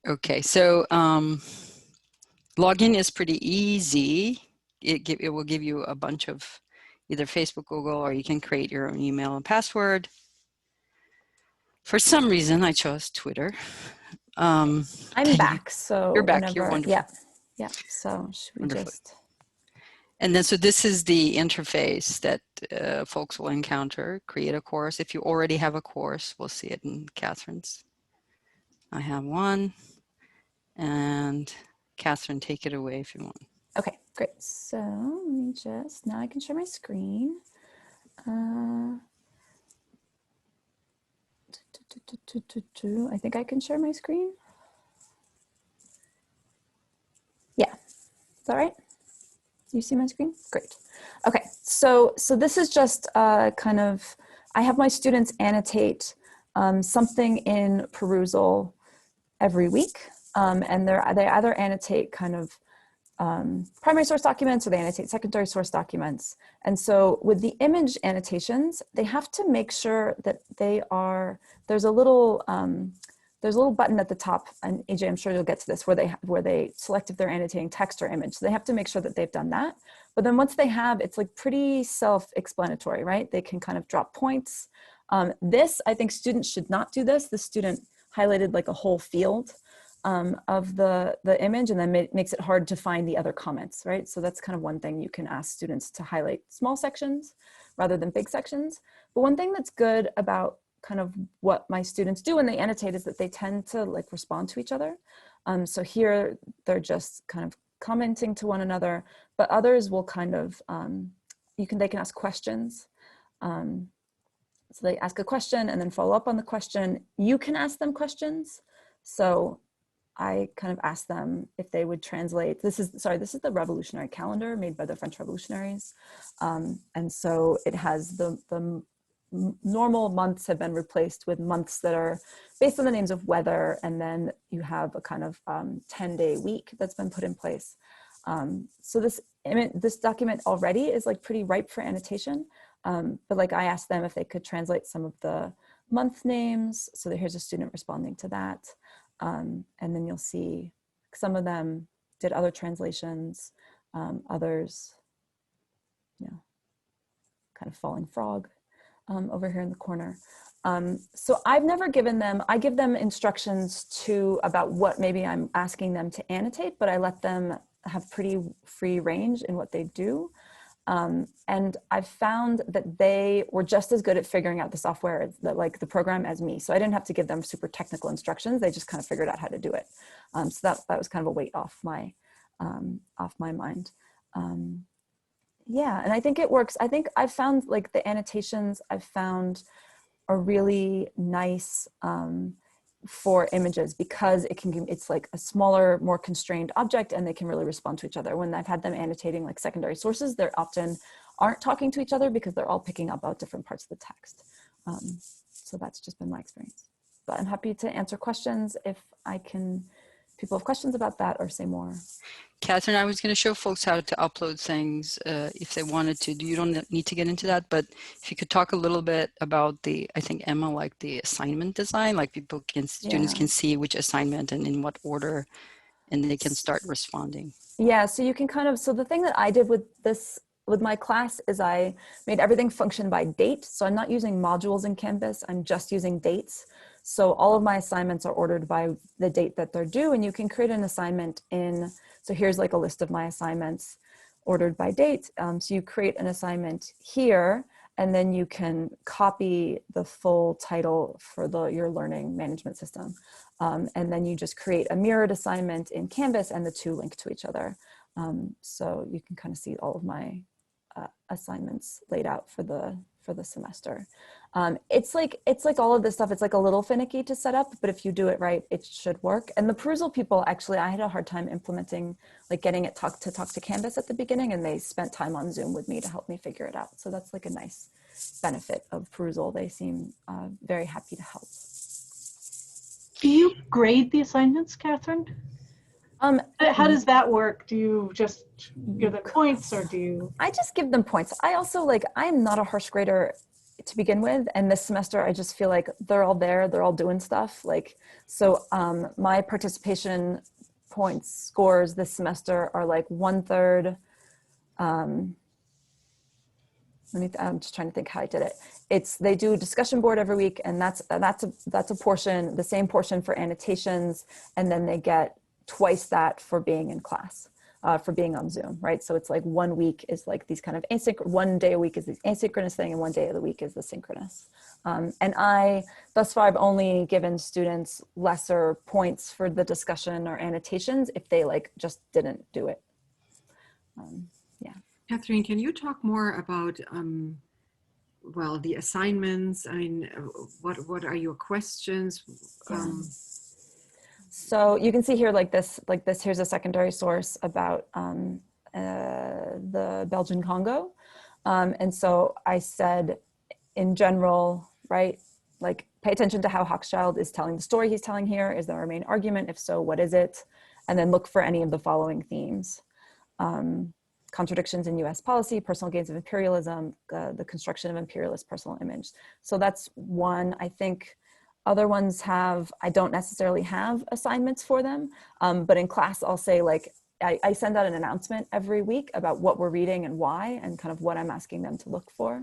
Okay, so login is pretty easy. It will give you a bunch of either Facebook, Google, or you can create your own email and password. For some reason, I chose Twitter. I'm back, so you're back. whenever, You're wonderful. Yeah. So should we Wonderful. just? And then, so this is the interface that folks will encounter. Create a course. If you already have a course, we'll see it in Catherine's. I have one, and Catherine, take it away if you want. Okay, great. So let me just, now I can share my screen. I think I can share my screen. Yeah, is that right? You see my screen? Great. Okay, so this is just kind of, I have my students annotate something in Perusal every week, and they either annotate kind of primary source documents or they annotate secondary source documents. And so with the image annotations, they have to make sure that they are, there's a little button at the top, and AJ, I'm sure you'll get to this, where they select if they're annotating text or image. So they have to make sure that they've done that. But then once they have, it's like pretty self-explanatory, right? They can kind of drop points. This, I think students should not do this. The student highlighted like a whole field of the image, and then makes it hard to find the other comments, right? So that's kind of one thing you can ask students to highlight small sections rather than big sections. But one thing that's good about kind of what my students do when they annotate is that they tend to like respond to each other. So here they're just kind of commenting to one another, but others will kind of, they can ask questions. So they ask a question and then follow up on the question. You can ask them questions. So I kind of asked them if they would translate. This is the revolutionary calendar made by the French revolutionaries. And so it has the normal months have been replaced with months that are based on the names of weather. And then you have a kind of 10-day week that's been put in place. So this document already is like pretty ripe for annotation. But like I asked them if they could translate some of the month names. So here's a student responding to that. And then you'll see some of them did other translations, others, kind of falling frog over here in the corner. So I've never given them, I give them instructions about what maybe I'm asking them to annotate, but I let them have pretty free range in what they do. And I've found that they were just as good at figuring out the software, like the program, as me. So I didn't have to give them super technical instructions. They just kind of figured out how to do it. So that was kind of a weight off my mind. Yeah, and I think it works. I think I've found like the annotations I've found are really nice for images because it's like a smaller, more constrained object, and they can really respond to each other. When I've had them annotating like secondary sources, they're often aren't talking to each other because they're all picking up about different parts of the text. So that's just been my experience. But I'm happy to answer questions if people have questions about that or say more. Catherine, I was going to show folks how to upload things if they wanted to. You don't need to get into that, but if you could talk a little bit about I think Emma liked the assignment design, like students can see which assignment and in what order, and they can start responding. Yeah, so you can so the thing that I did with my class is I made everything function by date. So I'm not using modules in Canvas, I'm just using dates. So all of my assignments are ordered by the date that they're due, and you can create an assignment so here's like a list of my assignments ordered by date. So you create an assignment here, and then you can copy the full title for your learning management system. And then you just create a mirrored assignment in Canvas, and the two link to each other. So you can kind of see all of my assignments laid out for the semester. It's like all of this stuff, it's like a little finicky to set up, but if you do it right, it should work. And the Perusal people, actually, I had a hard time implementing, like getting it to talk to Canvas at the beginning, and they spent time on Zoom with me to help me figure it out. So that's like a nice benefit of Perusal. They seem very happy to help. Do you grade the assignments, Catherine? How does that work? Do you just give them points, or do you? I just give them points. I also I'm not a harsh grader to begin with. And this semester, I just feel like they're all there, they're all doing stuff. Like, so my participation points scores this semester are like 1/3. I'm just trying to think how I did it. They do a discussion board every week, and that's a portion, the same portion for annotations, and then they get twice that for being in class, for being on Zoom, right? So it's like 1 week is like these kind of one day a week is the asynchronous thing, and 1 day of the week is the synchronous. And thus far, I've only given students lesser points for the discussion or annotations if they like just didn't do it. Yeah. Catherine, can you talk more about, well, the assignments? I mean, what are your questions? So you can see here like this, here's a secondary source about the Belgian Congo. And so I said, in general, right, like pay attention to how Hochschild is telling the story he's telling here. Is there a main argument? If so, what is it? And then look for any of the following themes. Contradictions in US policy, personal gains of imperialism, the construction of imperialist personal image. So that's one. I think other ones I don't necessarily have assignments for them, but in class I'll say like, I send out an announcement every week about what we're reading and why, and kind of what I'm asking them to look for.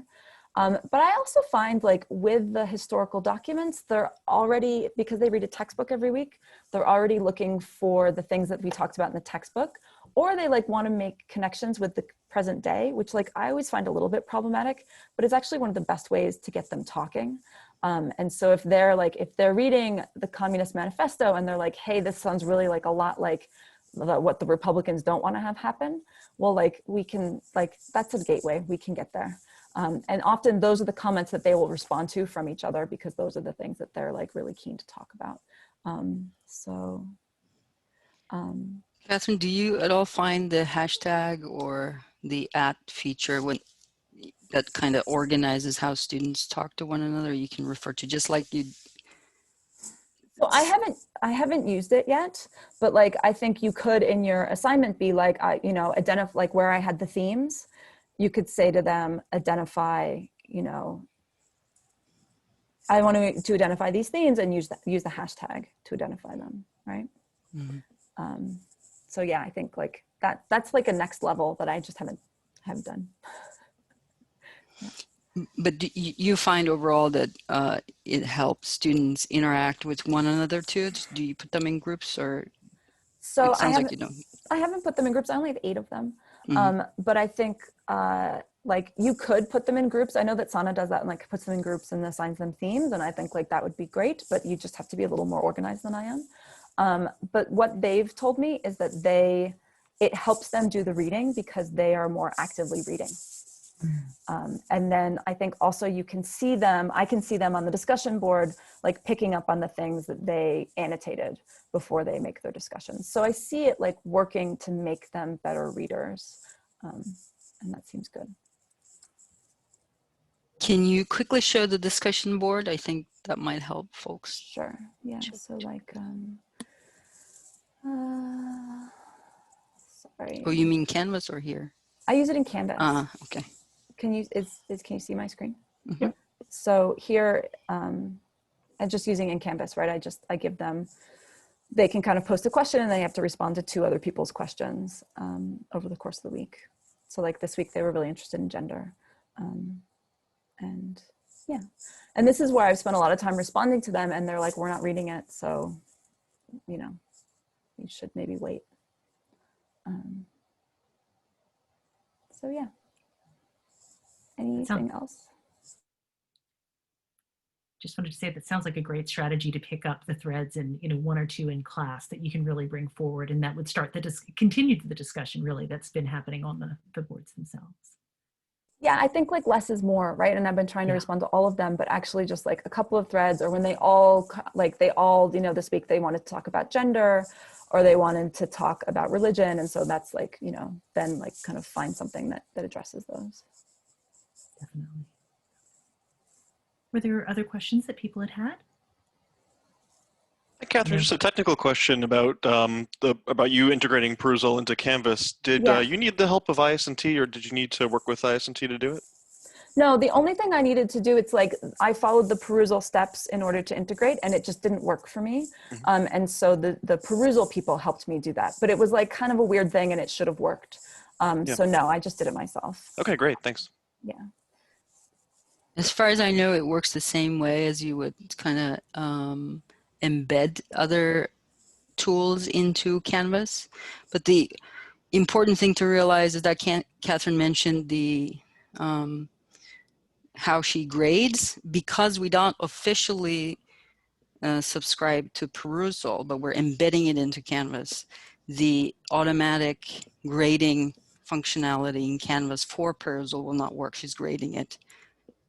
But I also find like with the historical documents, they're already, because they read a textbook every week, they're already looking for the things that we talked about in the textbook, or they like want to make connections with the present day, which like I always find a little bit problematic, but it's actually one of the best ways to get them talking. And so if they're reading the Communist Manifesto and they're like, hey, this sounds really like a lot like what the Republicans don't want to have happen, well, like we can, like, that's a gateway, we can get there. And often those are the comments that they will respond to from each other, because those are the things that they're like really keen to talk about. Catherine, do you at all find the hashtag or the @ feature that kind of organizes how students talk to one another? You can refer to, just like you. So I haven't used it yet, but like I think you could in your assignment be like, identify like where I had the themes. You could say to them, identify, I want to identify these themes, and use the hashtag to identify them, right? Mm-hmm. So yeah, I think like that's like a next level that I just haven't done. Yeah. But do you find overall that it helps students interact with one another too? Do you put them in groups, or so it sounds like you don't? I haven't put them in groups. I only have 8 of them. Mm-hmm. But I think like you could put them in groups. I know that Sana does that and like puts them in groups and assigns them themes. And I think like that would be great, but you just have to be a little more organized than I am. But what they've told me is that it helps them do the reading because they are more actively reading. And then I think also I can see them on the discussion board, like picking up on the things that they annotated before they make their discussions. So I see it like working to make them better readers. And that seems good. Can you quickly show the discussion board? I think that might help folks. Sure. Yeah. So like, sorry. Oh, you mean Canvas or here? I use it in Canvas. Okay. Can you see my screen? Mm-hmm. So here, I'm just using in Canvas, right? I give them, they can kind of post a question and they have to respond to 2 other people's questions over the course of the week. So like this week, they were really interested in gender. And yeah, and this is where I've spent a lot of time responding to them, and they're like, we're not reading it. So, you should maybe wait. So yeah. Anything else? Just wanted to say that sounds like a great strategy to pick up the threads and 1 or 2 in class that you can really bring forward, and that would start continue the discussion really that's been happening on the boards themselves. Yeah, I think like less is more, right? And I've been trying to respond to all of them, but actually just like a couple of threads, or when they all, this week they wanted to talk about gender, or they wanted to talk about religion. And so that's like, then like kind of find something that addresses those. Definitely. Were there other questions that people had? Hey, Catherine, just a technical question about about you integrating Perusal into Canvas. Did you need the help of IS&T, or did you need to work with IS&T to do it? No, the only thing I needed to do, it's like I followed the Perusal steps in order to integrate, and it just didn't work for me. And so the Perusal people helped me do that, but it was like kind of a weird thing, and it should have worked. Yeah. So no, I just did it myself. Okay, great. Thanks. Yeah. As far as I know, it works the same way as you would kind of embed other tools into Canvas. But the important thing to realize is that Catherine mentioned the how she grades, because we don't officially subscribe to Perusal, but we're embedding it into Canvas. The automatic grading functionality in Canvas for Perusal will not work. She's grading it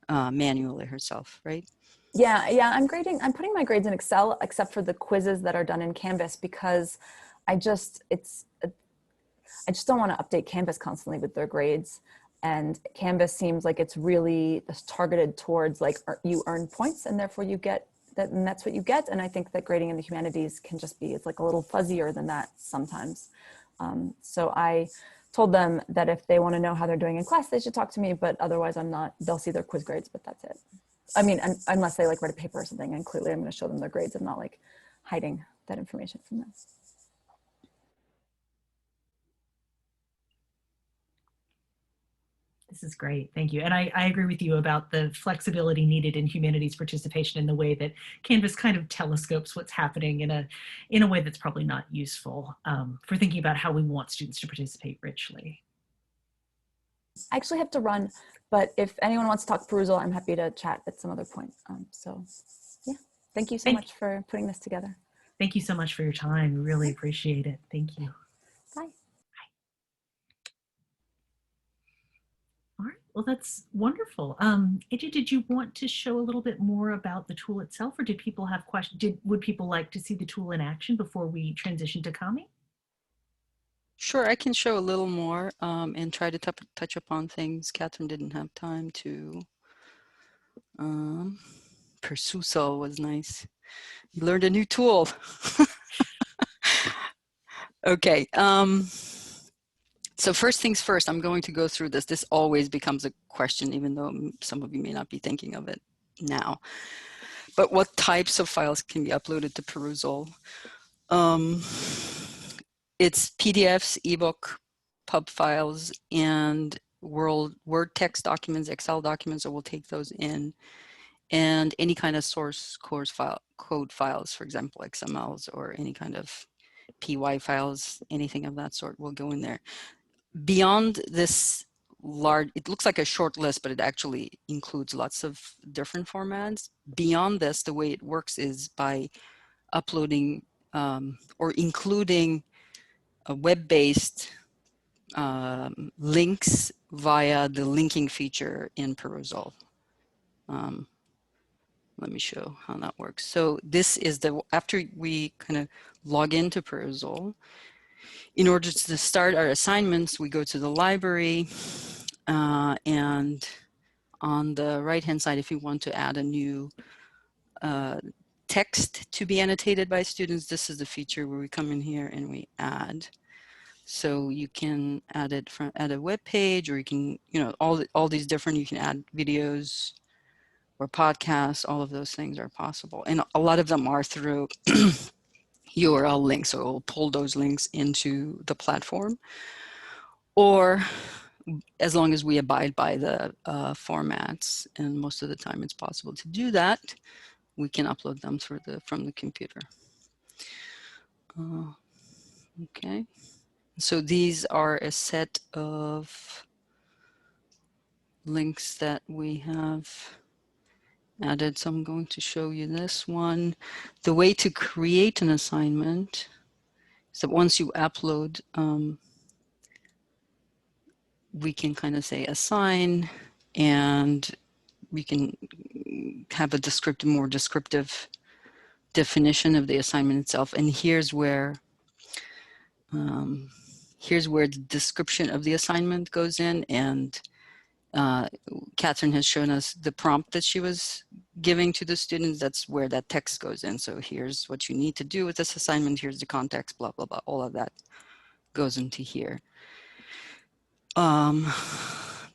manually herself, right? Yeah, I'm putting my grades in Excel, except for the quizzes that are done in Canvas, because I just don't want to update Canvas constantly with their grades. And Canvas seems like it's really targeted towards like you earn points and therefore you get that, and that's what you get. And I think that grading in the humanities can just be, it's like a little fuzzier than that sometimes. So I told them that if they want to know how they're doing in class, they should talk to me, but otherwise they'll see their quiz grades, but that's it. I mean, unless they like write a paper or something, and clearly I'm going to show them their grades. I'm not like hiding that information from them. This is great. Thank you. And I agree with you about the flexibility needed in humanities participation in the way that Canvas kind of telescopes what's happening in a way that's probably not useful for thinking about how we want students to participate richly. I actually have to run, but if anyone wants to talk Perusal, I'm happy to chat at some other point. So yeah, thank you so much for putting this together. Thank you so much for your time. We really appreciate it. Thank you. Bye. All right, well, that's wonderful. Aiyar, did you want to show a little bit more about the tool itself, or did people have questions? Would people like to see the tool in action before we transition to Kami? Sure, I can show a little more and try to touch upon things Catherine didn't have time to. Perusal was nice. You learned a new tool. Okay. So first things first, I'm going to go through this. This always becomes a question, even though some of you may not be thinking of it now. But what types of files can be uploaded to Perusal? It's PDFs, ebook, pub files, and Word text documents, Excel documents, so we'll take those in. And any kind of source code files, for example, XMLs or any kind of PY files, anything of that sort will go in there. Beyond this large, it looks like a short list, but it actually includes lots of different formats. Beyond this, the way it works is by uploading or including a web-based links via the linking feature in Perusal. Let me show how that works. So this is after we kind of log into Perusal, in order to start our assignments, we go to the library and on the right-hand side, if you want to add a new text to be annotated by students, this is the feature where we come in here and we add. So you can add it at a web page, or you can, all these different, you can add videos or podcasts, all of those things are possible. And a lot of them are through URL links, so it will pull those links into the platform. Or as long as we abide by the formats, and most of the time it's possible to do that, we can upload them from the computer. Okay. So these are a set of links that we have added. So I'm going to show you this one. The way to create an assignment is that once you upload, we can kind of say assign, and we can have a more descriptive definition of the assignment itself. And here's where the description of the assignment goes in, and Catherine has shown us the prompt that she was giving to the students. That's where that text goes in. So here's what you need to do with this assignment. Here's the context, blah, blah, blah. All of that goes into here.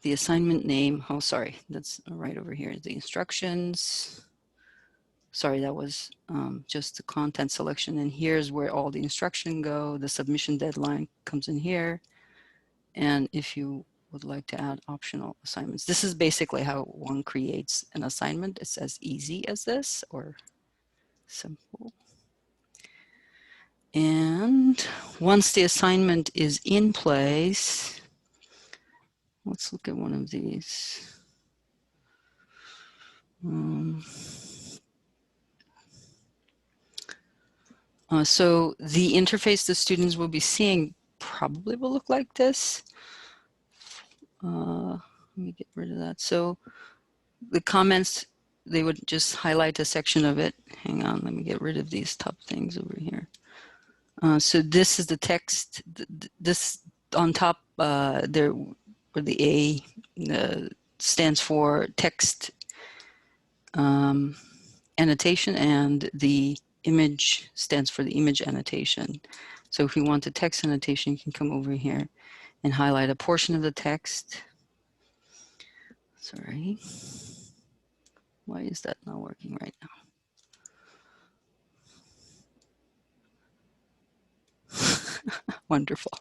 the assignment name. Oh, sorry, that's right over here. The instructions. Sorry, that was just the content selection. And here's where all the instruction go. The submission deadline comes in here. And if you would like to add optional assignments, this is basically how one creates an assignment. It's as easy as this, or simple. And once the assignment is in place, let's look at one of these. So the interface the students will be seeing probably will look like this. Let me get rid of that. So the comments, they would just highlight a section of it. Hang on, let me get rid of these top things over here. So this is the text. This on top there, where the A stands for text annotation, and the image stands for the image annotation. So if you want a text annotation, you can come over here and highlight a portion of the text. Sorry. Why is that not working right now? Wonderful.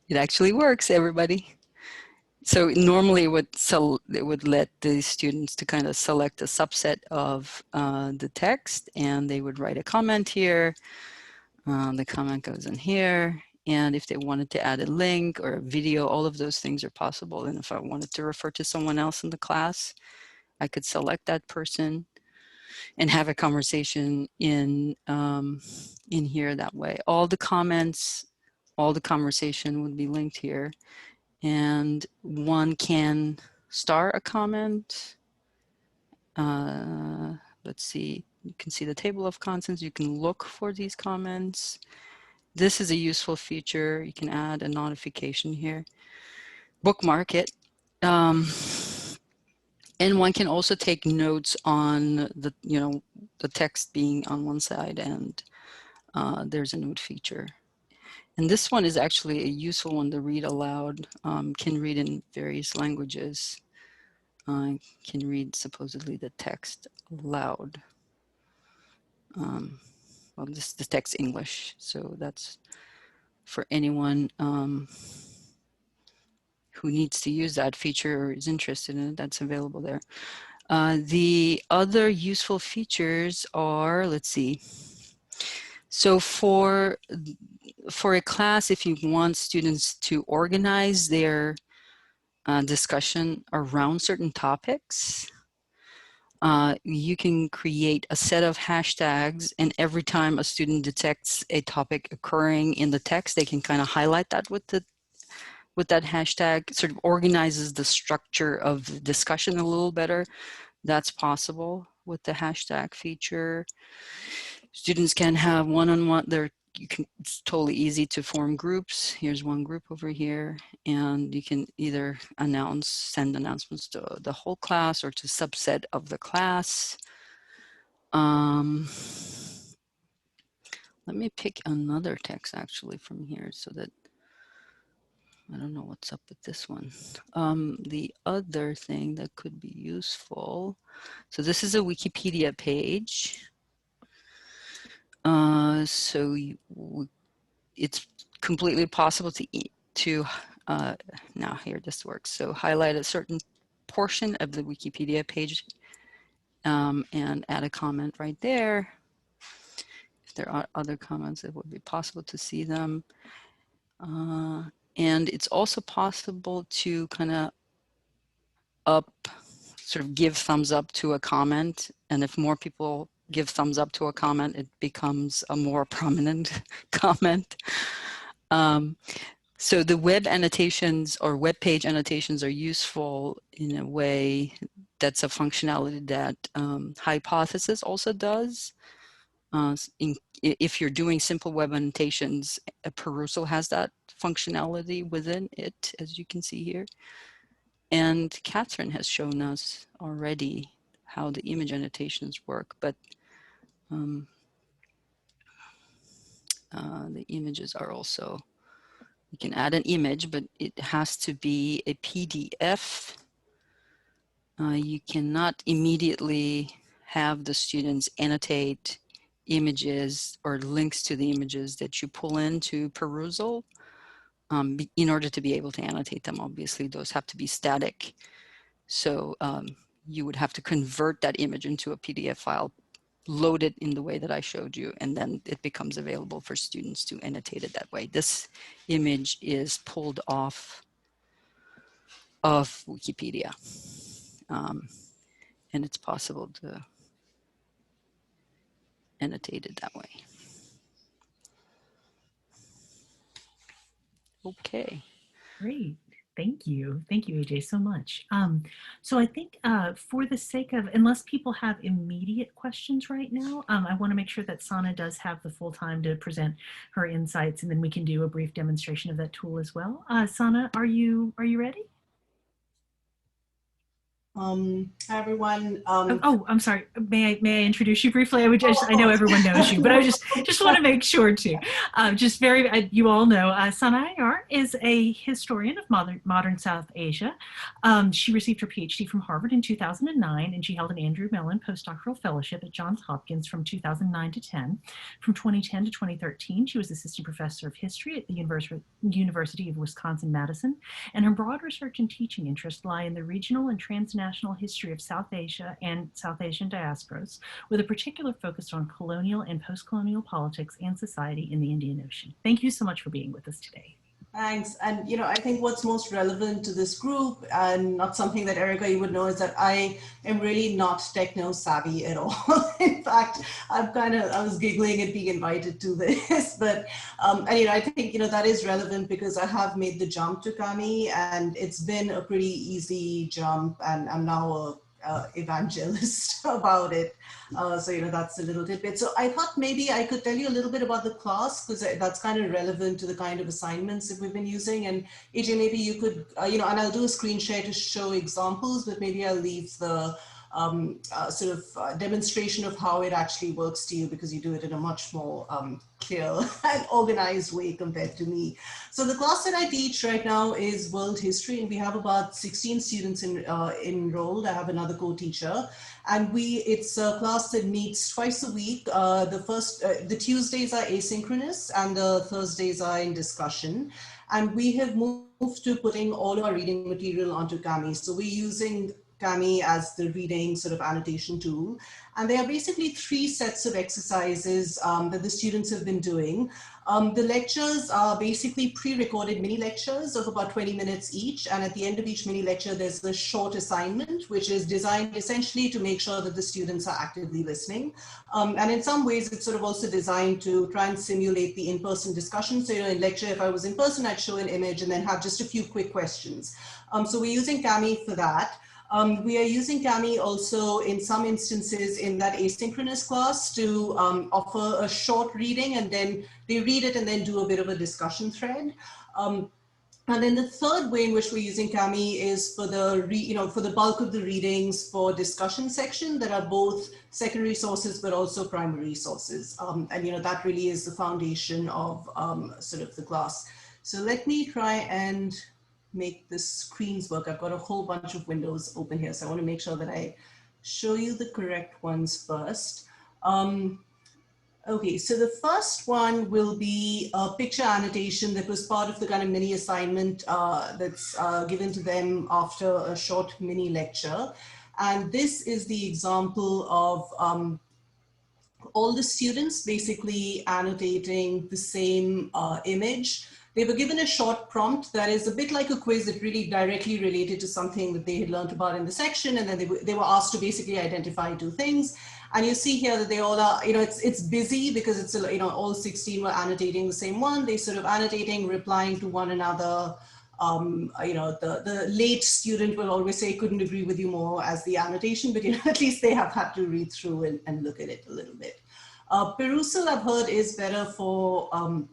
It actually works, everybody. So normally it would let the students to kind of select a subset of the text, and they would write a comment here. The comment goes in here. And if they wanted to add a link or a video, all of those things are possible. And if I wanted to refer to someone else in the class, I could select that person and have a conversation in here that way. All the comments, all the conversation would be linked here. And one can star a comment. Let's see, you can see the table of contents. You can look for these comments. This is a useful feature. You can add a notification here. Bookmark it. And one can also take notes on the, the text being on one side, and there's a note feature. And this one is actually a useful one to read aloud. Can read in various languages. Can read supposedly the text aloud. Well, this the text English, so that's for anyone who needs to use that feature or is interested in it. That's available there. The other useful features are, let's see. So for a class, if you want students to organize their discussion around certain topics, you can create a set of hashtags, and every time a student detects a topic occurring in the text, they can kind of highlight that with that hashtag. Sort of organizes the structure of the discussion a little better. That's possible with the hashtag feature. Students can have one-on-one, it's totally easy to form groups. Here's one group over here, and you can either send announcements to the whole class or to subset of the class. Let me pick another text actually from here so that I don't know what's up with this one. The other thing that could be useful. So this is a Wikipedia page. So it's completely possible to now here this works. So highlight a certain portion of the Wikipedia page and add a comment right there. If there are other comments, it would be possible to see them. And it's also possible to kind of sort of give thumbs up to a comment. And if more people give thumbs up to a comment, it becomes a more prominent comment. So the web annotations or web page annotations are useful in a way that's a functionality that Hypothesis also does. If you're doing simple web annotations, Perusal has that functionality within it, as you can see here. And Catherine has shown us already how the image annotations work, but the images are also, you can add an image, but it has to be a PDF You cannot immediately have the students annotate images or links to the images that you pull into Perusal in order to be able to annotate them. Obviously, those have to be static. So you would have to convert that image into a PDF file, load it in the way that I showed you, and then it becomes available for students to annotate it that way. This image is pulled off of Wikipedia, and it's possible to annotate it that way. Okay. Great. Thank you. Thank you, AJ, so much. So I think for the sake of, unless people have immediate questions right now, I want to make sure that Sana does have the full time to present her insights, and then we can do a brief demonstration of that tool as well. Sana, are you ready? Hi everyone. I'm sorry. May I introduce you briefly? I know everyone knows you, but I just want to make sure too. You all know Sana Aiyar is a historian of modern South Asia. She received her PhD from Harvard in 2009, and she held an Andrew Mellon postdoctoral fellowship at Johns Hopkins from 2009 to 10. From 2010 to 2013, she was assistant professor of history at the University of Wisconsin-Madison, and her broad research and teaching interests lie in the regional and transnational history of South Asia and South Asian diasporas, with a particular focus on colonial and post-colonial politics and society in the Indian Ocean. Thank you so much for being with us today. Thanks. And, I think what's most relevant to this group, and not something that Erica, you would know, is that I am really not techno savvy at all. In fact, I was giggling at being invited to this, but, and, I think, that is relevant because I have made the jump to Kami, and it's been a pretty easy jump, and I'm now a evangelist about it. So, that's a little tidbit. So I thought maybe I could tell you a little bit about the class, because that's kind of relevant to the kind of assignments that we've been using. And AJ, maybe you could, and I'll do a screen share to show examples, but maybe I'll leave the demonstration of how it actually works to you, because you do it in a much more clear and organized way compared to me. So the class that I teach right now is World History, and we have about 16 students enrolled. I have another co-teacher, and it's a class that meets twice a week. The Tuesdays are asynchronous, and the Thursdays are in discussion. And we have moved to putting all our reading material onto Kami. So we're using Kami as the reading sort of annotation tool. And there are basically 3 sets of exercises that the students have been doing. The lectures are basically pre-recorded mini lectures of about 20 minutes each. And at the end of each mini lecture, there's a short assignment, which is designed essentially to make sure that the students are actively listening. And in some ways, it's sort of also designed to try and simulate the in-person discussion. So, in lecture, if I was in person, I'd show an image and then have just a few quick questions. So we're using Kami for that. We are using Kami also in some instances in that asynchronous class to offer a short reading, and then they read it and then do a bit of a discussion thread. And then the third way in which we're using Kami is for the bulk of the readings for discussion section that are both secondary sources but also primary sources. And that really is the foundation of sort of the class. So let me try and make the screens work. I've got a whole bunch of windows open here, so I want to make sure that I show you the correct ones first. Okay, so the first one will be a picture annotation that was part of the kind of mini assignment that's given to them after a short mini lecture. And this is the example of all the students basically annotating the same image. They were given a short prompt that is a bit like a quiz that really directly related to something that they had learned about in the section, and then they were asked to basically identify 2 things. And you see here that they all are, it's busy because it's, all 16 were annotating the same one. They sort of annotating, replying to one another. The late student will always say, couldn't agree with you more as the annotation, but at least they have had to read through and look at it a little bit. Perusal, I've heard, is better for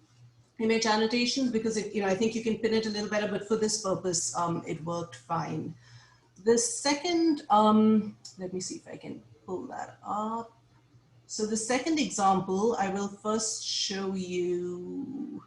image annotations because I think you can pin it a little better, but for this purpose, it worked fine. The second, let me see if I can pull that up. So the second example, I will first show you,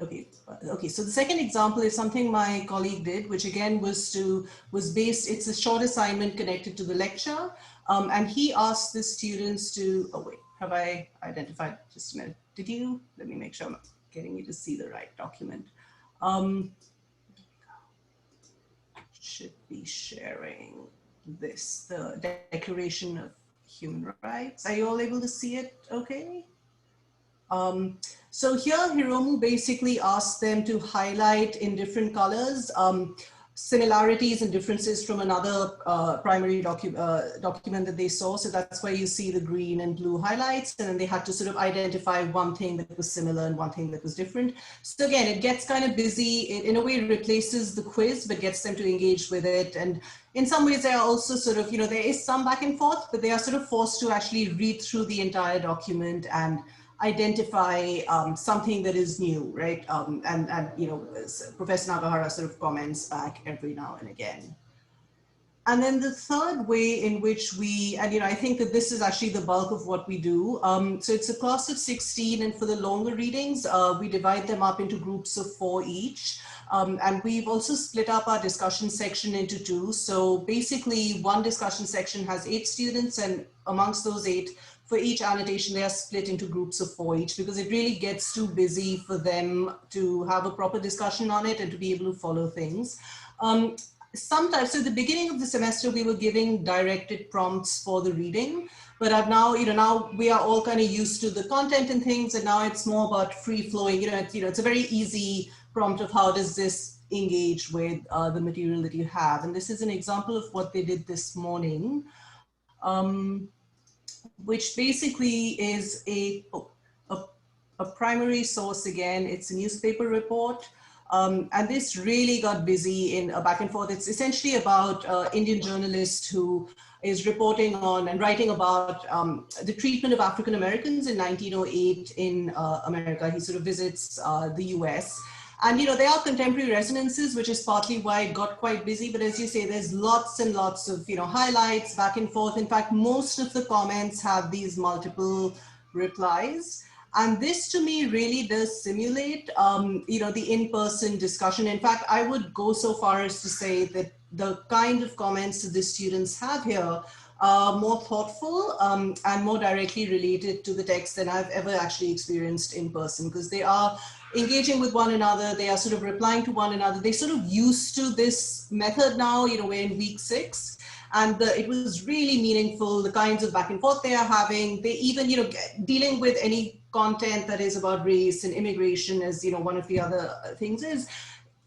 okay, Okay, so the second example is something my colleague did, which again was based, it's a short assignment connected to the lecture. And he asked the students to, oh wait, have I identified, just a minute, did you? Let me make sure I'm getting you to see the right document. Should be sharing this, the Declaration of Human Rights. Are you all able to see it okay? So here Hiromu basically asked them to highlight in different colors similarities and differences from another primary document that they saw. So that's why you see the green and blue highlights, and then they had to sort of identify one thing that was similar and one thing that was different. So again, it gets kind of busy. It in a way replaces the quiz, but gets them to engage with it. And in some ways, they are also sort of, you know, there is some back and forth, but they are sort of forced to actually read through the entire document and identify something that is new, right? And you know, Professor Nagahara sort of comments back every now and again. And then the third way in which we, and you know, I think that this is actually the bulk of what we do. So it's a class of 16, and for the longer readings, we divide them up into groups of 4 each. And we've also split up our discussion section into 2. So basically one discussion section has 8 students, and amongst those 8, for each annotation, they are split into groups of 4 each, because it really gets too busy for them to have a proper discussion on it and to be able to follow things. Sometimes, so at the beginning of the semester, we were giving directed prompts for the reading, but I've now, you know, now we are all kind of used to the content and things, and now it's more about free flowing. It's a very easy prompt of how does this engage with the material that you have. And this is an example of what they did this morning. Which basically is a primary source again. It's a newspaper report. And this really got busy in a back and forth. It's essentially about an Indian journalist who is reporting on and writing about the treatment of African Americans in 1908 in America. He sort of visits the US. And, you know, there are contemporary resonances, which is partly why it got quite busy. But as you say, there's lots and lots of, you know, highlights back and forth. In fact, most of the comments have these multiple replies. And this to me really does simulate, you know, the in-person discussion. In fact, I would go so far as to say that the kind of comments that the students have here are more thoughtful and more directly related to the text than I've ever actually experienced in person, because they are engaging with one another. They are sort of replying to one another. They're sort of used to this method now, you know, we're in week 6. And it was really meaningful, the kinds of back and forth they are having. They even, you know, dealing with any content that is about race and immigration, as, you know, one of the other things is,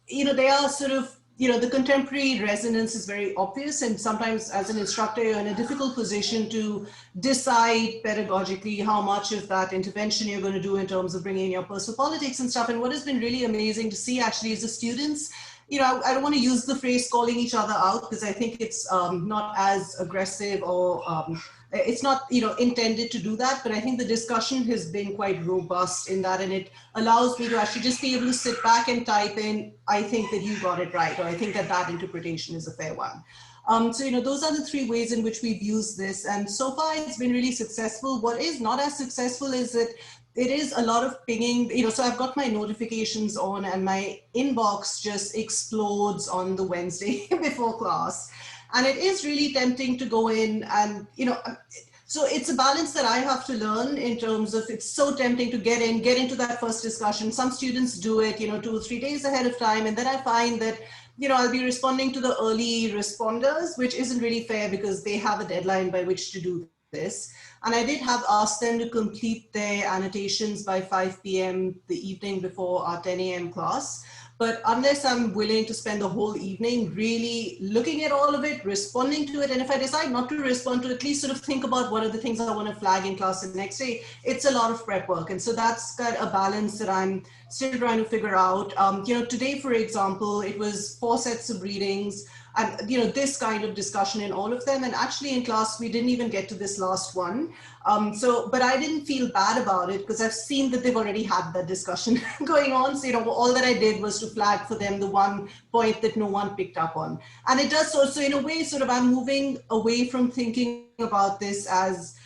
you know, they are sort of, you know, the contemporary resonance is very obvious. And sometimes as an instructor, you're in a difficult position to decide pedagogically how much of that intervention you're going to do in terms of bringing in your personal politics and stuff. And what has been really amazing to see actually is the students, you know, I don't want to use the phrase calling each other out, because I think it's not as aggressive or it's not, you know, intended to do that. But I think the discussion has been quite robust in that, and it allows me to actually just be able to sit back and type in, I think that you got it right, or I think that that interpretation is a fair one. So, you know, those are the 3 ways in which we've used this. And so far it's been really successful. What is not as successful is that it is a lot of pinging, you know, so I've got my notifications on and my inbox just explodes on the Wednesday before class. And it is really tempting to go in and, you know, so it's a balance that I have to learn in terms of, it's so tempting to get into that first discussion. Some students do it, you know, 2 or 3 days ahead of time. And then I find that, you know, I'll be responding to the early responders, which isn't really fair because they have a deadline by which to do this. And I did have asked them to complete their annotations by 5 p.m. the evening before our 10 a.m. class. But unless I'm willing to spend the whole evening really looking at all of it, responding to it, and if I decide not to respond to it, at least sort of think about what are the things I want to flag in class the next day, it's a lot of prep work. And so that's got a balance that I'm still trying to figure out. You know, today, for example, it was 4 sets of readings, and, you know, this kind of discussion in all of them. And actually in class, we didn't even get to this last one. But I didn't feel bad about it because I've seen that they've already had that discussion going on. So, you know, all that I did was to flag for them the one point that no one picked up on. And it does so in a way, sort of, I'm moving away from thinking about this as,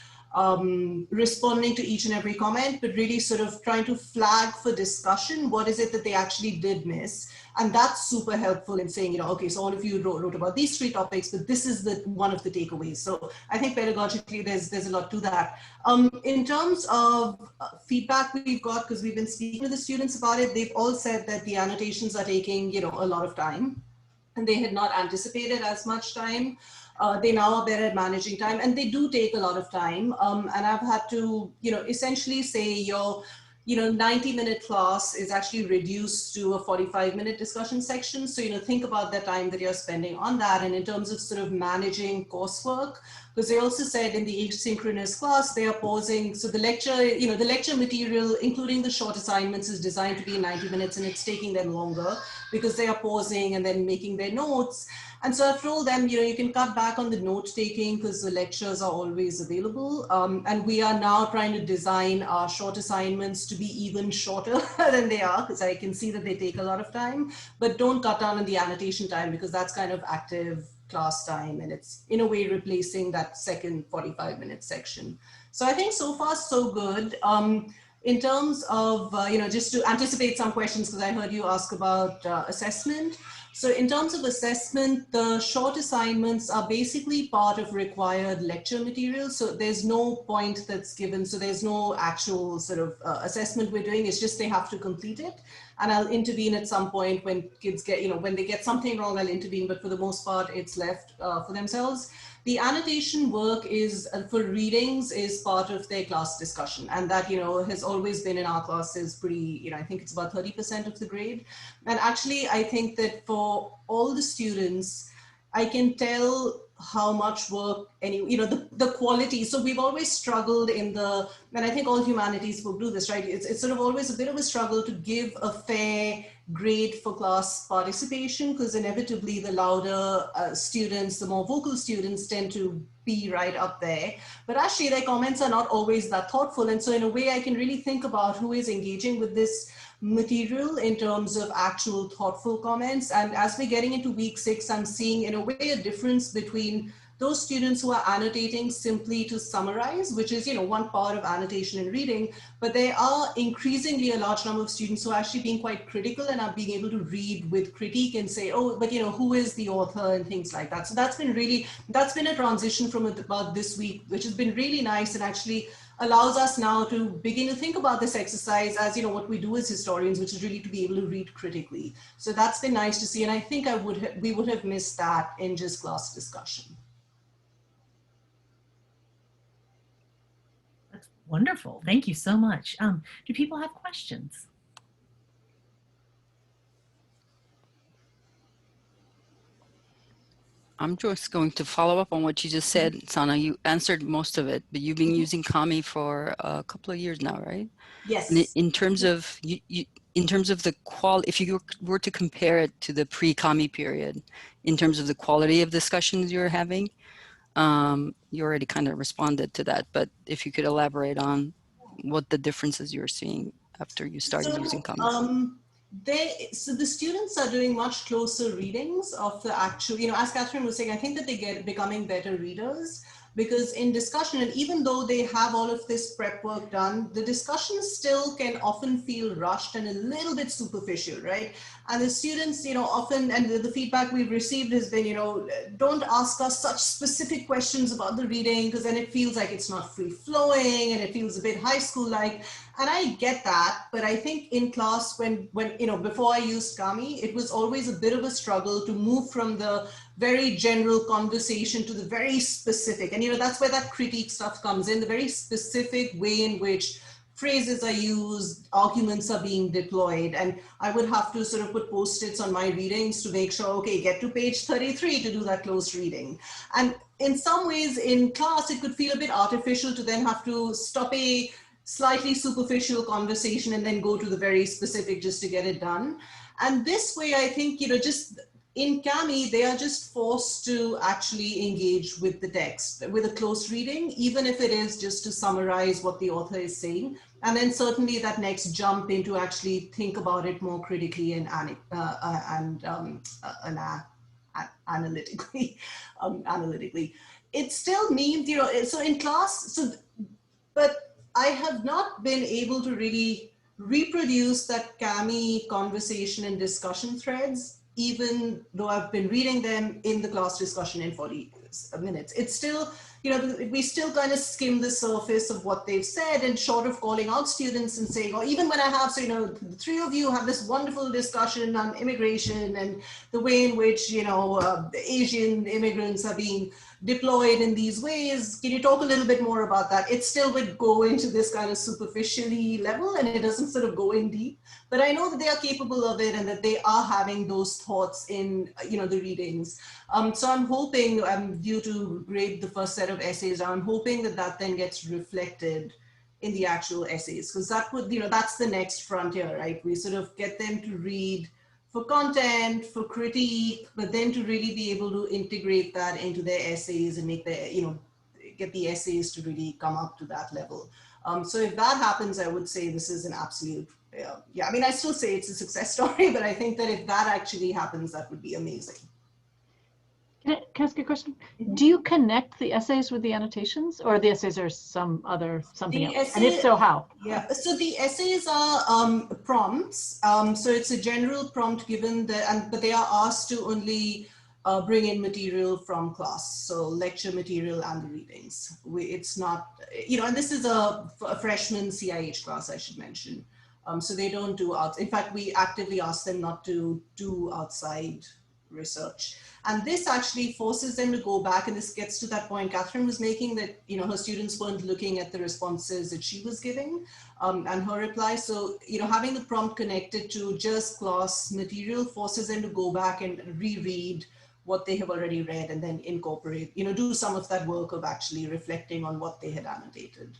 responding to each and every comment, but really sort of trying to flag for discussion, what is it that they actually did miss? And that's super helpful in saying, okay, so all of you wrote about these 3 topics, but this is one of the takeaways. So I think pedagogically, there's a lot to that. In terms of feedback we've got, because we've been speaking to the students about it, they've all said that the annotations are taking, a lot of time, and they had not anticipated as much time. They now are better at managing time, and they do take a lot of time. And I've had to, essentially say your 90-minute class is actually reduced to a 45-minute discussion section. So, think about the time that you're spending on that. And in terms of sort of managing coursework, because they also said in the asynchronous class, they are pausing. So the lecture, the lecture material, including the short assignments, is designed to be 90 minutes, and it's taking them longer because they are pausing and then making their notes. And so I've told them, you can cut back on the note taking because the lectures are always available. And we are now trying to design our short assignments to be even shorter than they are, because I can see that they take a lot of time, but don't cut down on the annotation time, because that's kind of active class time, and it's in a way replacing that second 45-minute section. So I think so far so good. In terms of, just to anticipate some questions, because I heard you ask about assessment. So in terms of assessment, the short assignments are basically part of required lecture material. So there's no point that's given. So there's no actual sort of assessment we're doing. It's just they have to complete it. And I'll intervene at some point when kids get, when they get something wrong, I'll intervene. But for the most part, it's left for themselves. The annotation work is for readings is part of their class discussion. And that, has always been in our classes pretty, I think it's about 30% of the grade. And actually, I think that for all the students, I can tell how much work the quality. So we've always struggled and I think all humanities will do this, right? It's sort of always a bit of a struggle to give a fair grade for class participation, because inevitably the louder students, the more vocal students tend to be right up there. But actually their comments are not always that thoughtful. And so in a way I can really think about who is engaging with this material in terms of actual thoughtful comments. And as we're getting into week 6, I'm seeing in a way a difference between those students who are annotating simply to summarize, which is, one part of annotation and reading, but there are increasingly a large number of students who are actually being quite critical and are being able to read with critique and say, oh, but who is the author and things like that. So that's been a transition from about this week, which has been really nice and actually allows us now to begin to think about this exercise as, what we do as historians, which is really to be able to read critically. So that's been nice to see. And I think we would have missed that in just class discussion. That's wonderful. Thank you so much. Do people have questions? I'm just going to follow up on what you just said, Sana. You answered most of it, but you've been using Kami for a couple of years now, right? Yes. And in terms of in terms of the quality, if you were to compare it to the pre-Kami period, in terms of the quality of discussions you're having, you already kind of responded to that, but if you could elaborate on what the differences you're seeing after you started using Kami. So the students are doing much closer readings of the actual, as Catherine was saying, I think that they becoming better readers, because in discussion, and even though they have all of this prep work done, the discussions still can often feel rushed and a little bit superficial, right? And the students, often, and the feedback we've received has been, don't ask us such specific questions about the reading, because then it feels like it's not free flowing and it feels a bit high school like. And I get that, but I think in class when before I used Kami, it was always a bit of a struggle to move from the very general conversation to the very specific. And that's where that critique stuff comes in, the very specific way in which phrases are used, arguments are being deployed. And I would have to sort of put post-its on my readings to make sure, okay, get to page 33 to do that close reading. And in some ways in class, it could feel a bit artificial to then have to stop a slightly superficial conversation and then go to the very specific just to get it done. And this way, I think, just in Kami, they are just forced to actually engage with the text, with a close reading, even if it is just to summarize what the author is saying. And then certainly that next jump into actually think about it more critically and analytically. It still means, so in class, so but I have not been able to really reproduce that Kami conversation and discussion threads, even though I've been reading them in the class discussion in 40 minutes. It's still, you know, we still kind of skim the surface of what they've said, and short of calling out students and saying, or even when I have, so, you know, the three of you have this wonderful discussion on immigration and the way in which, you know, the Asian immigrants are being deployed in these ways. Can you talk a little bit more about that? It still would go into this kind of superficially level, and it doesn't sort of go in deep. But I know that they are capable of it, and that they are having those thoughts in, you know, the readings. So I'm hoping, I'm due to grade the first set of essays. I'm hoping that that then gets reflected in the actual essays, because that would, you know, that's the next frontier, right? We sort of get them to read for content, for critique, but then to really be able to integrate that into their essays and make their, you know, get the essays to really come up to that level. So if that happens, I would say this is an absolute, yeah, I mean, I still say it's a success story, but I think that if that actually happens, that would be amazing. Can I ask you a question? Do you connect the essays with the annotations, or the essays are something else? And if so, how? Yeah, so the essays are prompts. So it's a general prompt given, but they are asked to only bring in material from class. So lecture material and the readings. It's not, you know, and this is a freshman CIH class, I should mention. So they don't do in fact, we actively ask them not to do outside research. And this actually forces them to go back, and this gets to that point Catherine was making, that, you know, her students weren't looking at the responses that she was giving and her reply. So, you know, having the prompt connected to just class material forces them to go back and reread what they have already read, and then incorporate, you know, do some of that work of actually reflecting on what they had annotated.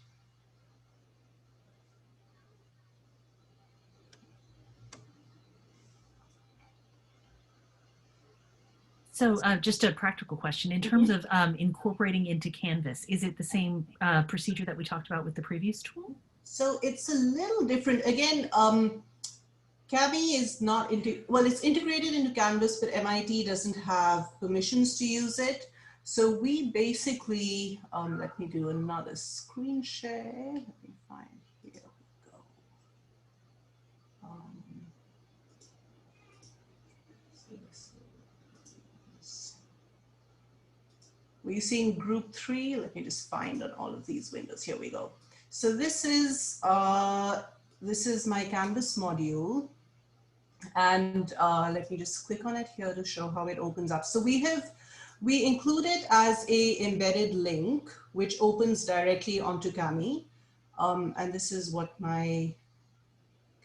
So just a practical question, in terms of incorporating into Canvas, is it the same procedure that we talked about with the previous tool? So it's a little different. Again, Kami is not, well, it's integrated into Canvas, but MIT doesn't have permissions to use it. So we basically, let me do another screen share. Let me find, here we go. We're seeing group 3. Let me just find on all of these windows. Here we go. So this is my Canvas module. And let me just click on it here to show how it opens up. So we include it as a embedded link, which opens directly onto Kami. And this is what my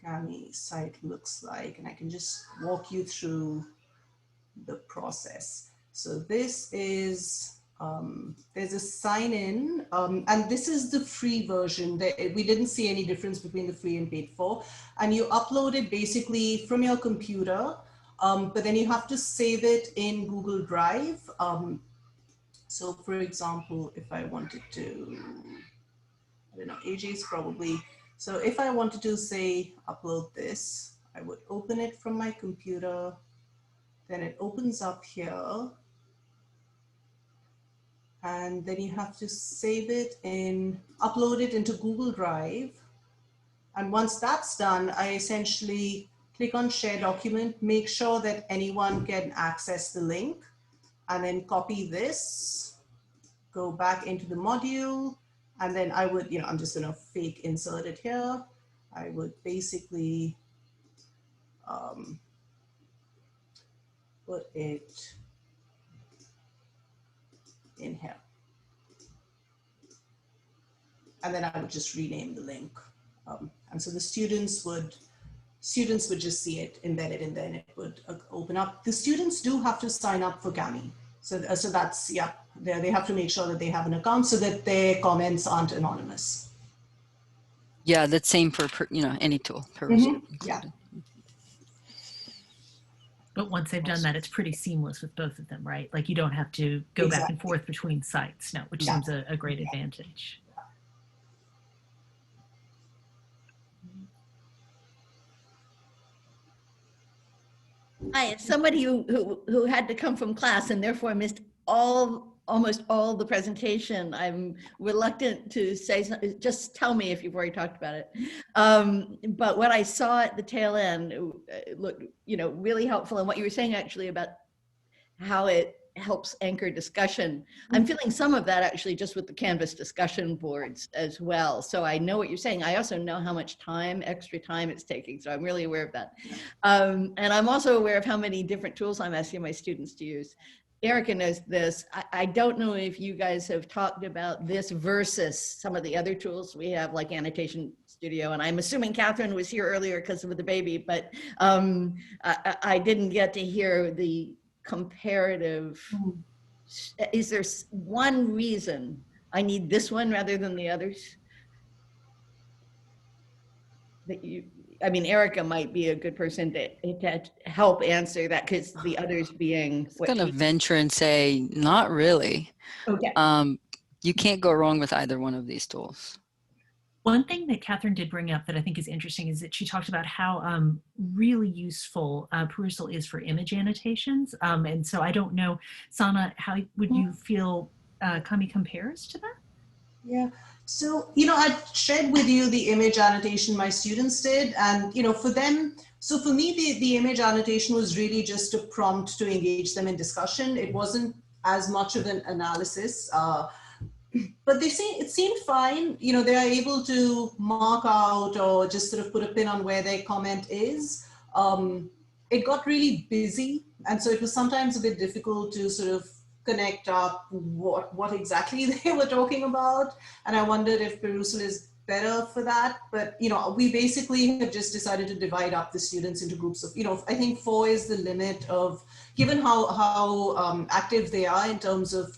Kami site looks like. And I can just walk you through the process. So this is, there's a sign in, and this is the free version. We didn't see any difference between the free and paid for. And you upload it basically from your computer, but then you have to save it in Google Drive. So for example, if I wanted to, I don't know, AJ's probably, so if I wanted to say upload this, I would open it from my computer, then it opens up here. And then you have to save it upload it into Google Drive. And once that's done, I essentially click on share document, make sure that anyone can access the link, and then copy this, go back into the module, and then I would, you know, I'm just gonna fake insert it here. I would basically put it in here. And then I would just rename the link. And so the students would just see it embedded, and then it would open up. The students do have to sign up for Kami. So that's, yeah, they have to make sure that they have an account so that their comments aren't anonymous. Yeah, that's same for you know, any tool. Perusal Yeah. But once they've done that, it's pretty seamless with both of them, right? Like you don't have to go back and forth between sites now, which seems a great advantage. Hi, as somebody who had to come from class and therefore missed all almost all the presentation. I'm reluctant to say, just tell me if you've already talked about it. But what I saw at the tail end looked, really helpful. And what you were saying actually about how it helps anchor discussion. I'm feeling some of that actually just with the Canvas discussion boards as well. So I know what you're saying. I also know how much extra time it's taking. So I'm really aware of that. And I'm also aware of how many different tools I'm asking my students to use. Erica knows this. I don't know if you guys have talked about this versus some of the other tools we have, like Annotation Studio. And I'm assuming Catherine was here earlier because of the baby, but I didn't get to hear the comparative. Is there one reason I need this one rather than the others? That I mean, Erica might be a good person to help answer that, because the others being I'm going to venture and say, not really. Okay. You can't go wrong with either one of these tools. One thing that Catherine did bring up that I think is interesting is that she talked about how really useful Perusal is for image annotations. And so I don't know, Sana, how would you feel Kami compares to that? Yeah. So, I shared with you the image annotation my students did. And, for them, so for me, the image annotation was really just a prompt to engage them in discussion. It wasn't as much of an analysis. But it seemed fine. They are able to mark out or just sort of put a pin on where their comment is. It got really busy. And so it was sometimes a bit difficult to sort of connect up what exactly they were talking about. And I wondered if Perusal is better for that. But, we basically have just decided to divide up the students into groups of, I think 4 is the limit of, given how active they are in terms of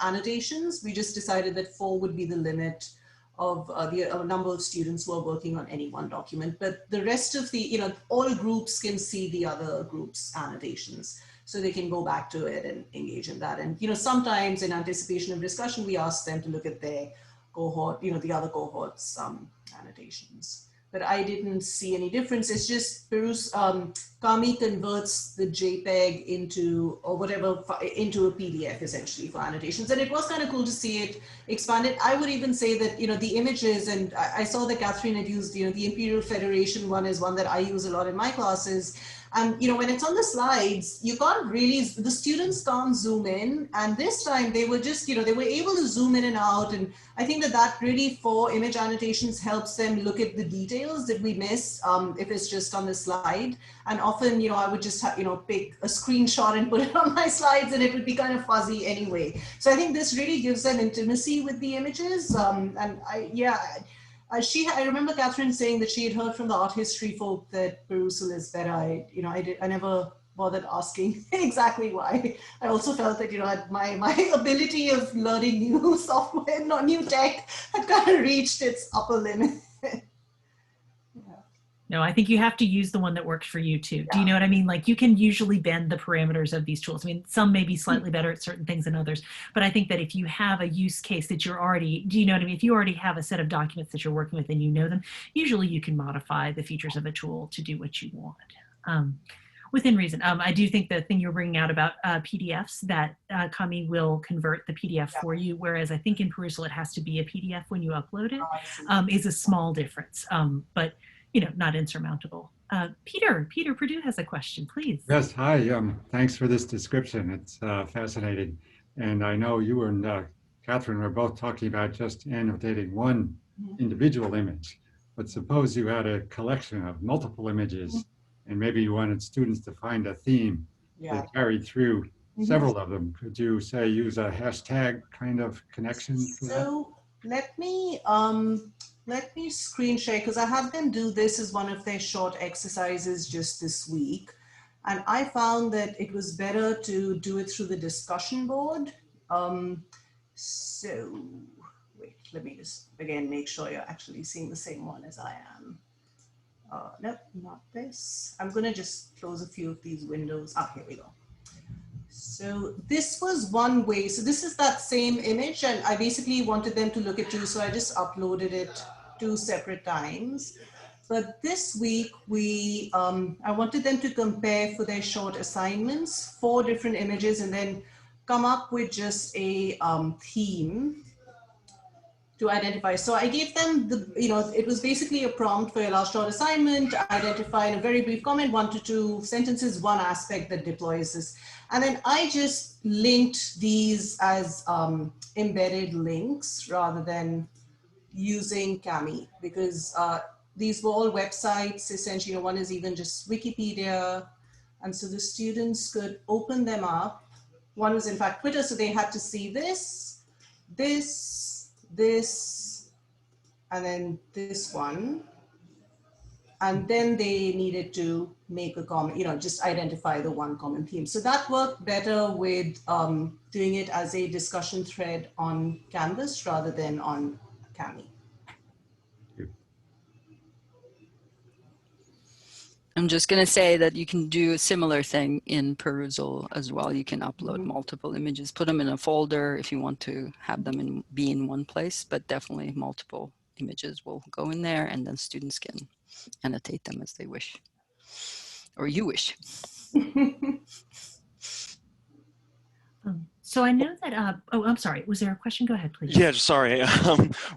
annotations, we just decided that 4 would be the limit of the number of students who are working on any one document. But the rest of the, all groups can see the other groups' annotations. So they can go back to it and engage in that. And, sometimes in anticipation of discussion, we ask them to look at their cohort, the other cohorts' annotations. But I didn't see any difference. It's just Kami converts the JPEG into, or whatever, into a PDF essentially for annotations. And it was kind of cool to see it expanded. I would even say that, the images, and I saw that Catherine had used, the Imperial Federation one is one that I use a lot in my classes. And, when it's on the slides, you can't really, the students can't zoom in. And this time they were just, they were able to zoom in and out. And I think that really for image annotations helps them look at the details that we miss if it's just on the slide. And often, I would just, pick a screenshot and put it on my slides and it would be kind of fuzzy anyway. So I think this really gives them intimacy with the images. I remember Catherine saying that she had heard from the art history folk that Perusal is better. I never bothered asking exactly why. I also felt that, my ability of learning new software, not new tech, had kind of reached its upper limit. No, I think you have to use the one that works for you too. Do you know what I mean? Like, you can usually bend the parameters of these tools. I mean, some may be slightly better at certain things than others, but I think that if you have a use case that you're already, do you know what I mean? If you already have a set of documents that you're working with and you know them, usually you can modify the features of a tool to do what you want. Within reason. I do think the thing you're bringing out about PDFs, that Kami will convert the PDF for you, whereas I think in Perusal it has to be a PDF when you upload it, is a small difference, but not insurmountable. Peter Purdue has a question, please. Yes, hi. Thanks for this description. It's fascinating. And I know you and Catherine were both talking about just annotating one individual image, but suppose you had a collection of multiple images and maybe you wanted students to find a theme that carried through several of them. Could you say use a hashtag kind of connection for that? So let me screen share, because I had them do this as one of their short exercises just this week. And I found that it was better to do it through the discussion board. So wait, let me just again make sure you're actually seeing the same one as I am. Nope, not this. I'm gonna just close a few of these windows. Here we go. So this was one way. So this is that same image, and I basically wanted them to look at 2, so I just uploaded it 2 separate times. But this week I wanted them to compare for their short assignments 4 different images, and then come up with just a theme to identify. So I gave them the, it was basically a prompt for your last short assignment, identify in a very brief comment, 1 to 2 sentences, one aspect that deploys this. And then I just linked these as embedded links rather than using Kami, because these were all websites, essentially. One is even just Wikipedia. And so the students could open them up. One was in fact Twitter, so they had to see this, and then this one. And then they needed to make a comment, just identify the one common theme. So that worked better with doing it as a discussion thread on Canvas rather than on Kami. I'm just going to say that you can do a similar thing in Perusal as well. You can upload multiple images, put them in a folder if you want to have them be in one place, but definitely multiple images will go in there, and then students can annotate them as they wish, or you wish. So I know that, oh, I'm sorry. Was there a question? Go ahead, please. Yeah, sorry.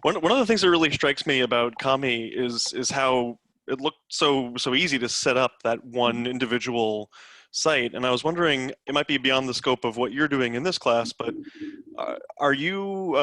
One of the things that really strikes me about Kami is how it looked so easy to set up that one individual site. And I was wondering, it might be beyond the scope of what you're doing in this class, but do you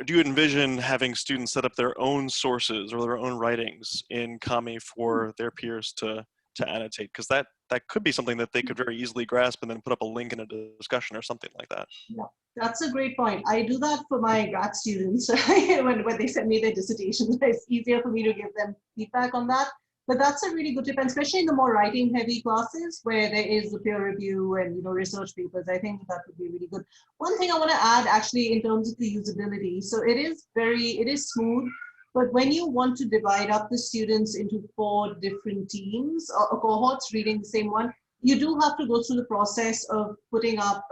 envision having students set up their own sources or their own writings in Kami for their peers to annotate? Because that could be something that they could very easily grasp and then put up a link in a discussion or something like that. Yeah, that's a great point. I do that for my grad students when they send me their dissertations. It's easier for me to give them feedback on that. But that's a really good tip, and especially in the more writing-heavy classes where there is the peer review and research papers. I think that would be really good. One thing I want to add, actually, in terms of the usability. So it is smooth. But when you want to divide up the students into 4 different teams or cohorts reading the same one, you do have to go through the process of putting up,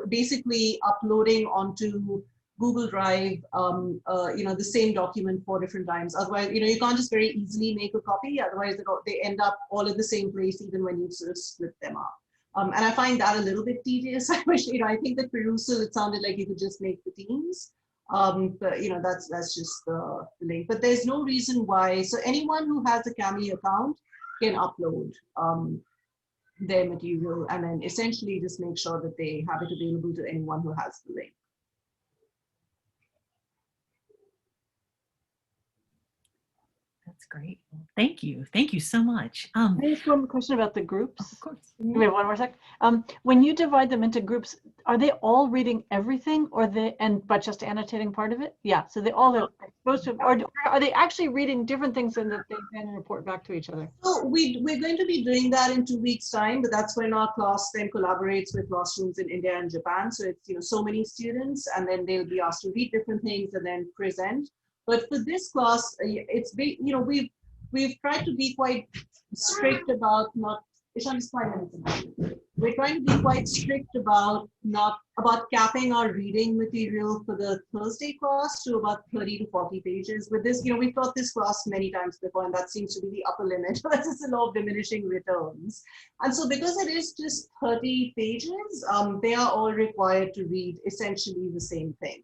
basically uploading onto Google Drive, the same document 4 different times. Otherwise, you can't just very easily make a copy. Otherwise, they end up all in the same place, even when you sort of split them up. And I find that a little bit tedious. I wish, I think that Perusal, it sounded like you could just make the teams. But that's just the link. But there's no reason why. So anyone who has a Kami account can upload their material, and then essentially just make sure that they have it available to anyone who has the link. That's great. Well, thank you. Thank you so much. I just one question about the groups. Of course. We have one more sec. When you divide them into groups, are they all reading everything, but just annotating part of it? Yeah. So they all are supposed to, or are they actually reading different things and that they then report back to each other? So we're going to be doing that in 2 weeks' time, but that's when our class then collaborates with classrooms in India and Japan. So it's so many students, and then they'll be asked to read different things and then present. But for this class, we've tried to be quite strict about not. We're trying to be quite strict about capping our reading material for the Thursday class to about 30 to 40 pages. With this, we've taught this class many times before, and that seems to be the upper limit. That's just the law of diminishing returns. And so because it is just 30 pages, they are all required to read essentially the same thing.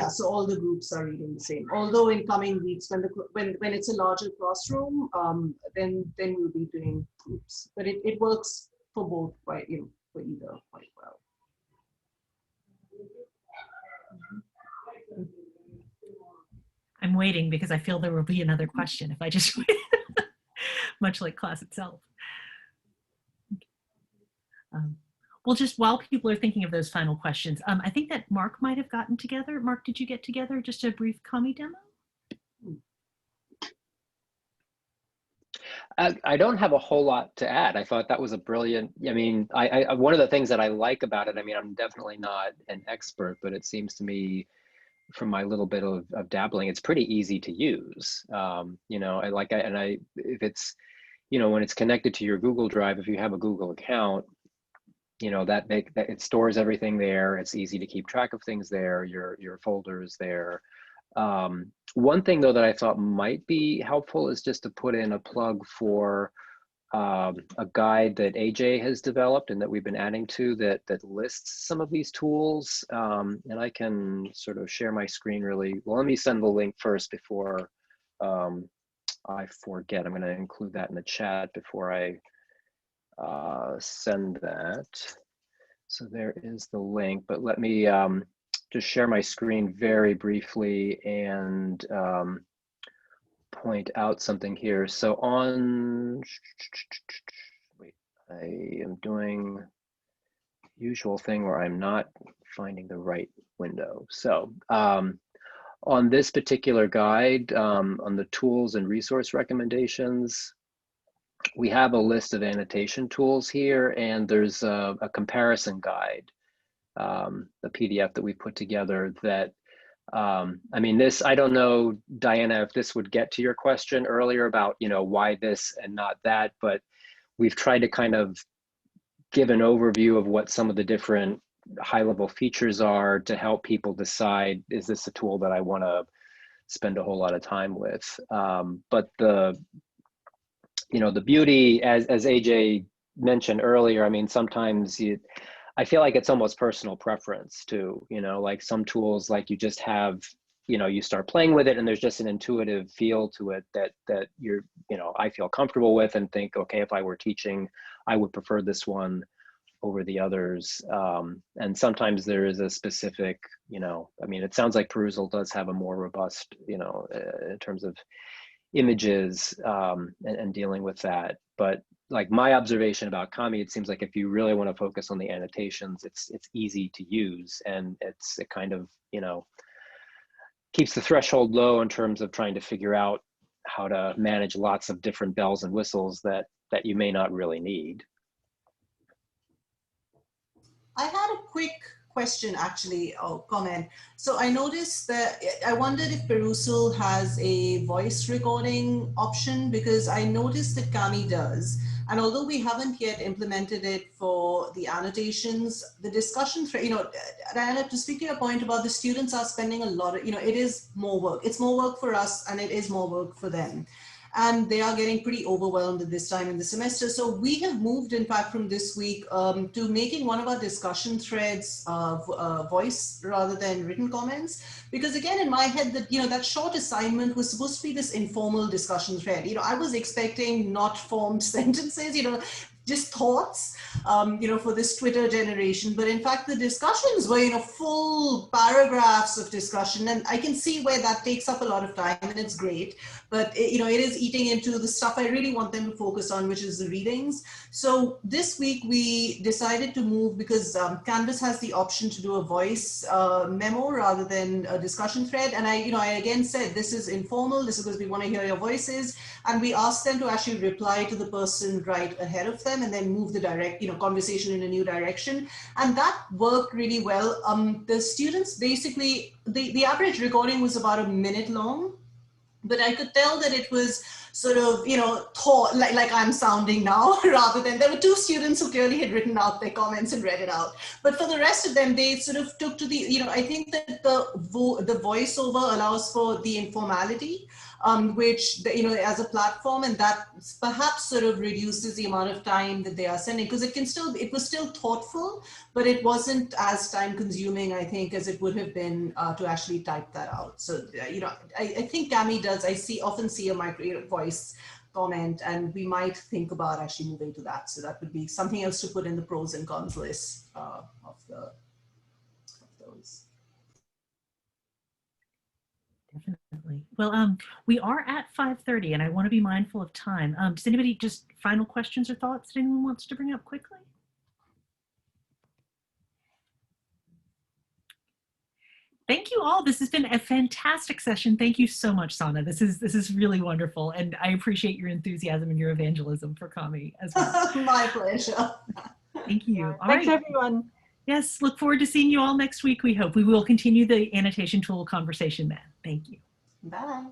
So all the groups are reading the same. Although in coming weeks, when it's a larger classroom, then we'll be doing groups. But it works for both quite, for either quite well. I'm waiting because I feel there will be another question if I just wait, much like class itself. Well, just while people are thinking of those final questions, I think that Mark might have gotten together. Mark, did you get together just a brief Kami demo? I don't have a whole lot to add. I thought that was a brilliant, one of the things that I like about it, I'm definitely not an expert, but it seems to me from my little bit of dabbling, it's pretty easy to use. If it's, when it's connected to your Google Drive, if you have a Google account, that it stores everything there. It's easy to keep track of things there. Your folders there. One thing though that I thought might be helpful is just to put in a plug for a guide that AJ has developed and that we've been adding to that lists some of these tools. And I can sort of share my screen really. Well, let me send the link first before I forget. I'm going to include that in the chat before I send that. So there is the link, but let me just share my screen very briefly and point out something here. So on, wait, I am doing usual thing where I'm not finding the right window. So on this particular guide, on the tools and resource recommendations, we have a list of annotation tools here, and there's a comparison guide, the PDF that we put together that, I mean, this, I don't know, Diana, if this would get to your question earlier about, you know, why this and not that, but we've tried to kind of give an overview of what some of the different high-level features are to help people decide, is this a tool that I want to spend a whole lot of time with? But the, you know, the beauty, as AJ mentioned earlier, I mean, sometimes I feel like it's almost personal preference too, you know, like some tools, like you just have, you know, you start playing with it and there's just an intuitive feel to it that you're, you know, I feel comfortable with and think, okay, if I were teaching, I would prefer this one over the others. And sometimes there is a specific, you know, I mean, it sounds like Perusal does have a more robust, you know, in terms of images and dealing with that. But like my observation about Kami, it seems like if you really want to focus on the annotations, it's easy to use, and it kind of, you know, keeps the threshold low in terms of trying to figure out how to manage lots of different bells and whistles that you may not really need. I had a quick question actually, or comment. So I noticed that, I wondered if Perusal has a voice recording option, because I noticed that Kami does. And although we haven't yet implemented it for the annotations, the discussion thread, you know, Diana, to speak to your point about the students are spending a lot of, you know, it is more work. It's more work for us and it is more work for them. And they are getting pretty overwhelmed at this time in the semester. So we have moved, in fact, from this week to making one of our discussion threads voice rather than written comments. Because again, in my head, that, you know, that short assignment was supposed to be this informal discussion thread. You know, I was expecting not formed sentences, you know, just thoughts, you know, for this Twitter generation. But in fact, the discussions were, you know, full paragraphs of discussion. And I can see where that takes up a lot of time, and it's great. But, you know, it is eating into the stuff I really want them to focus on, which is the readings. So this week we decided to move, because Canvas has the option to do a voice memo rather than a discussion thread. And I again said, this is informal. This is because we want to hear your voices. And we asked them to actually reply to the person right ahead of them and then move the conversation in a new direction. And that worked really well. The students basically, the average recording was about a minute long. But I could tell that it was sort of, you know, like I'm sounding now, rather than, there were two students who clearly had written out their comments and read it out. But for the rest of them, they sort of took to the, you know, I think that the voiceover allows for the informality, which, you know, as a platform, and that perhaps sort of reduces the amount of time that they are sending, because it was still thoughtful, but it wasn't as time consuming, I think, as it would have been to actually type that out. So, you know, I think Kami does, often see a micro voice comment, and we might think about actually moving to that. So that would be something else to put in the pros and cons list of those. Definitely. Well, we are at 5:30, and I want to be mindful of time. Does anybody, just final questions or thoughts that anyone wants to bring up quickly? Thank you all. This has been a fantastic session. Thank you so much, Sana. This is really wonderful, and I appreciate your enthusiasm and your evangelism for Kami as well. My pleasure. Thank you. All Thanks, right. everyone. Yes, look forward to seeing you all next week, we hope. We will continue the annotation tool conversation then. Thank you. Bye.